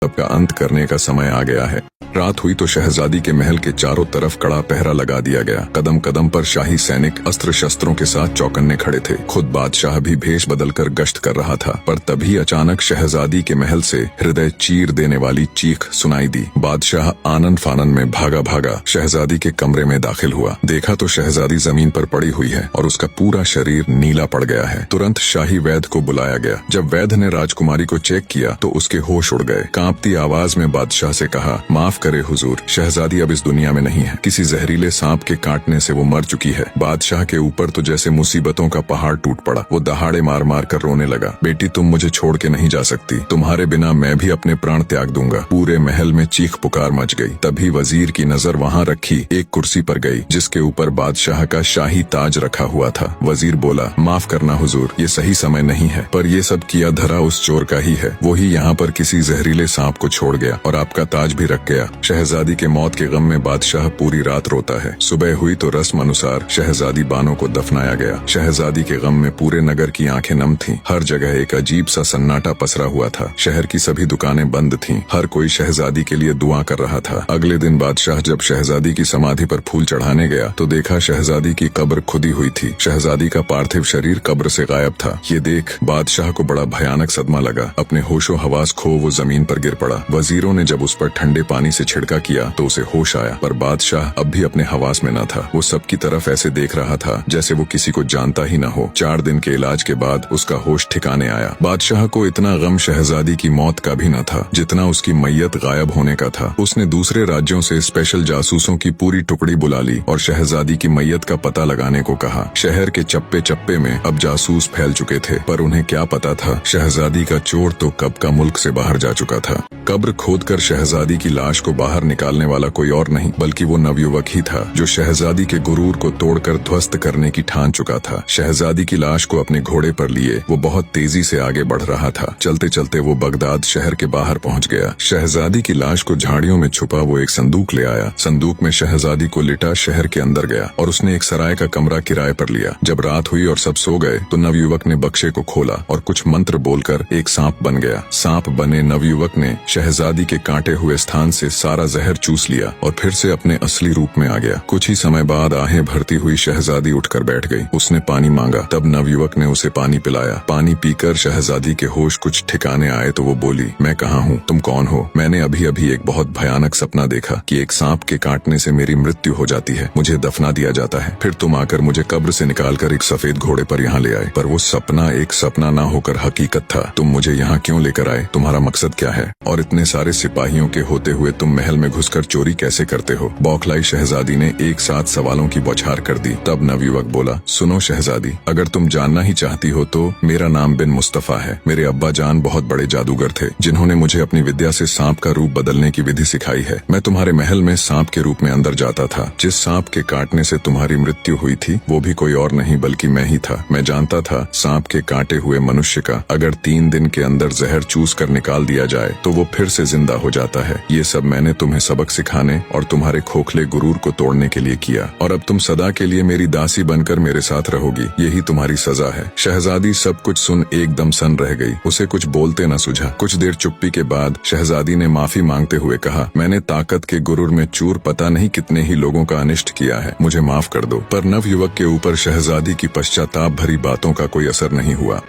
सबका अंत करने का समय आ गया है। रात हुई तो शहजादी के महल के चारों तरफ कड़ा पहरा लगा दिया गया। कदम कदम पर शाही सैनिक अस्त्र शस्त्रों के साथ चौकन्ने खड़े थे। खुद बादशाह भी भेष बदलकर गश्त कर रहा था। पर तभी अचानक शहजादी के महल से हृदय चीर देने वाली चीख सुनाई दी। बादशाह आनन फानन में भागा भागा शहजादी के कमरे में दाखिल हुआ। देखा तो शहजादी जमीन पर पड़ी हुई है और उसका पूरा शरीर नीला पड़ गया है। तुरंत शाही वैद्य को बुलाया गया। जब वैद्य ने राजकुमारी को चेक किया तो उसके होश उड़ गए। कांपती आवाज में बादशाह से कहा, माफ करे हुजूर, शहजादी अब इस दुनिया में नहीं है। किसी जहरीले सांप के काटने से वो मर चुकी है। बादशाह के ऊपर तो जैसे मुसीबतों का पहाड़ टूट पड़ा। वो दहाड़े मार मार कर रोने लगा। बेटी, तुम मुझे छोड़ के नहीं जा सकती। तुम्हारे बिना मैं भी अपने प्राण त्याग दूंगा। पूरे महल में चीख पुकार मच गई। तभी वजीर की नजर वहाँ रखी एक कुर्सी पर गई जिसके ऊपर बादशाह का शाही ताज रखा हुआ था। वजीर बोला, माफ करना हुजूर, ये सही समय नहीं है। पर ये सब किया धरा उस चोर का ही है। वो ही यहाँ पर किसी जहरीले सांप को छोड़ गया और आपका ताज भी रख गया। शहजादी के मौत के गम में बादशाह पूरी रात रोता है। सुबह हुई तो रस्म अनुसार शहजादी बानो को दफनाया गया। शहजादी के गम में पूरे नगर की आंखें नम थीं। हर जगह एक अजीब सा सन्नाटा पसरा हुआ था। शहर की सभी दुकानें बंद थीं। हर कोई शहजादी के लिए दुआ कर रहा था। अगले दिन बादशाह जब शहजादी की समाधि पर फूल चढ़ाने गया तो देखा शहजादी की कब्र खुदी हुई थी। शहजादी का पार्थिव शरीर कब्र से गायब था। ये देख बादशाह को बड़ा भयानक सदमा लगा। अपने होशो हवास खो वो जमीन पर गिर पड़ा। वजीरों ने जब उस पर ठंडे पानी से छिड़का किया तो उसे होश आया। पर बादशाह अब भी अपने हवास में न था। वो सबकी तरफ ऐसे देख रहा था जैसे वो किसी को जानता ही न हो। 4 दिन के इलाज के बाद उसका होश ठिकाने आया। बादशाह को इतना गम शहजादी की मौत का भी न था जितना उसकी मैयत गायब होने का था। उसने दूसरे राज्यों से स्पेशल जासूसों की पूरी टुकड़ी बुला ली और शहजादी की मैयत का पता लगाने को कहा। शहर के चप्पे चप्पे में अब जासूस फैल चुके थे। पर उन्हें क्या पता था शहजादी का चोर तो कब का मुल्क से बाहर जा चुका था। कब्र खोदकर शहजादी की लाश को बाहर निकालने वाला कोई और नहीं बल्कि वो नवयुवक ही था जो शहजादी के गुरूर को तोड़कर ध्वस्त करने की ठान चुका था। शहजादी की लाश को अपने घोड़े पर लिए वो बहुत तेजी से आगे बढ़ रहा था। चलते चलते वो बगदाद शहर के बाहर पहुंच गया। शहजादी की लाश को झाड़ियों में छुपा वो एक संदूक ले आया। संदूक में शहजादी को लिटा शहर के अंदर गया और उसने एक सराय का कमरा किराए पर लिया। जब रात हुई और सब सो गए तो नवयुवक ने बक्से को खोला और कुछ मंत्र बोलकर एक सांप बन गया। सांप बने नवयुवक ने शहजादी के कांटे हुए स्थान से सारा जहर चूस लिया और फिर से अपने असली रूप में आ गया। कुछ ही समय बाद आहें भरती हुई शहजादी उठकर बैठ गई। उसने पानी मांगा। तब नवयुवक ने उसे पानी पिलाया। पानी पीकर शहजादी के होश कुछ ठिकाने आए तो वो बोली, मैं कहाँ हूँ, तुम कौन हो? मैंने अभी अभी एक बहुत भयानक सपना देखा कि एक सांप के काटने से मेरी मृत्यु हो जाती है, मुझे दफना दिया जाता है। फिर तुम आकर मुझे कब्र से निकालकर एक सफेद घोड़े पर यहाँ ले आए। पर वो सपना एक सपना ना होकर हकीकत था। तुम मुझे यहाँ क्यों लेकर आए? तुम्हारा मकसद क्या है? और इतने सारे सिपाहियों के होते हुए तुम महल में घुसकर चोरी कैसे करते हो? बौखलाई शहजादी ने एक साथ सवालों की बौछार कर दी। तब नवयुवक बोला, सुनो शहजादी, अगर तुम जानना ही चाहती हो तो मेरा नाम बिन मुस्तफा है। मेरे अब्बा जान बहुत बड़े जादूगर थे जिन्होंने मुझे अपनी विद्या से सांप का रूप बदलने की विधि सिखाई है। मैं तुम्हारे महल में सांप के रूप में अंदर जाता था। जिस सांप के काटने से तुम्हारी मृत्यु हुई थी वो भी कोई और नहीं बल्कि मैं ही था। मैं जानता था सांप के काटे हुए मनुष्य का अगर 3 दिन के अंदर जहर चूस कर निकाल दिया जाए तो वो फिर से जिंदा हो जाता है। ये सब मैंने तुम्हें सबक सिखाने और तुम्हारे खोखले गुरूर को तोड़ने के लिए किया और अब तुम सदा के लिए मेरी दासी बनकर मेरे साथ रहोगी। यही तुम्हारी सजा है। शहजादी सब कुछ सुन एकदम सन रह गई। उसे कुछ बोलते न सूझा। कुछ देर चुप्पी के बाद शहजादी ने माफी मांगते हुए कहा, मैंने ताकत के गुरूर में चूर पता नहीं कितने ही लोगों का अनिष्ट किया है, मुझे माफ कर दो। पर नवयुवक के ऊपर शहजादी की पश्चाताप भरी बातों का कोई असर नहीं हुआ।